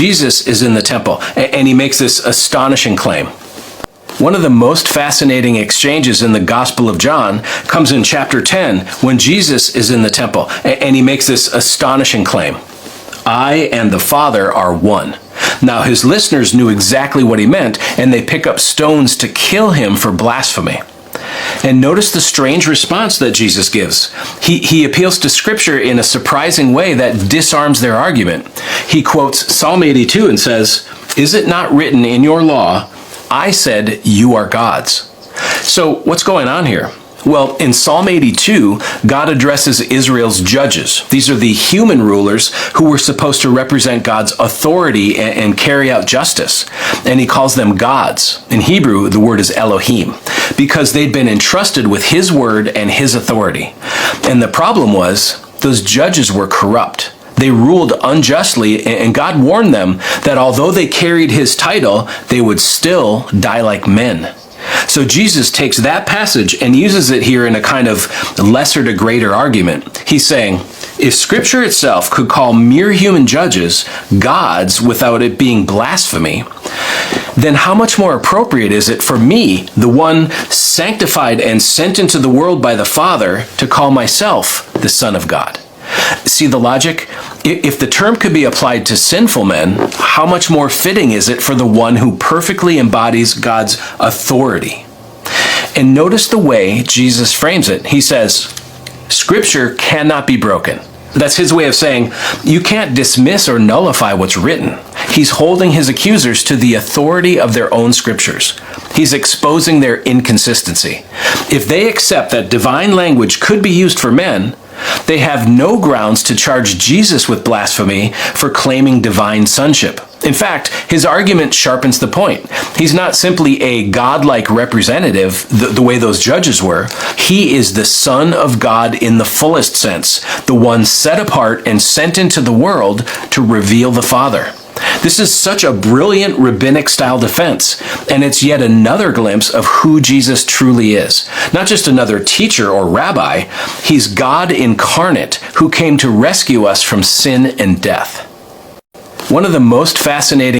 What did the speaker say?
Jesus is in the temple, and he makes this astonishing claim. One of the most fascinating exchanges in the Gospel of John comes in chapter 10 when Jesus is in the temple, and he makes this astonishing claim. I and the Father are one. Now his listeners knew exactly what he meant, and they pick up stones to kill him for blasphemy. And notice the strange response that Jesus gives. He appeals to Scripture in a surprising way that disarms their argument. He quotes Psalm 82 and says, "Is it not written in your law, I said you are gods?" So what's going on here? Well, in Psalm 82, God addresses Israel's judges. These are the human rulers who were supposed to represent God's authority and carry out justice. And he calls them gods. In Hebrew, the word is Elohim, because they'd been entrusted with his word and his authority. And the problem was, those judges were corrupt. They ruled unjustly, and God warned them that although they carried his title, they would still die like men. So Jesus takes that passage and uses it here in a kind of lesser to greater argument. He's saying, if Scripture itself could call mere human judges gods without it being blasphemy, then how much more appropriate is it for me, the one sanctified and sent into the world by the Father, to call myself the Son of God? See the logic? If the term could be applied to sinful men, how much more fitting is it for the one who perfectly embodies God's authority? And notice the way Jesus frames it. He says, Scripture cannot be broken. That's his way of saying, you can't dismiss or nullify what's written. He's holding his accusers to the authority of their own scriptures. He's exposing their inconsistency. If they accept that divine language could be used for men, they have no grounds to charge Jesus with blasphemy for claiming divine sonship. In fact, his argument sharpens the point. He's not simply a godlike representative the way those judges were. He is the Son of God in the fullest sense, the one set apart and sent into the world to reveal the Father. This is such a brilliant rabbinic-style defense, and it's yet another glimpse of who Jesus truly is. Not just another teacher or rabbi, he's God incarnate who came to rescue us from sin and death. One of the most fascinating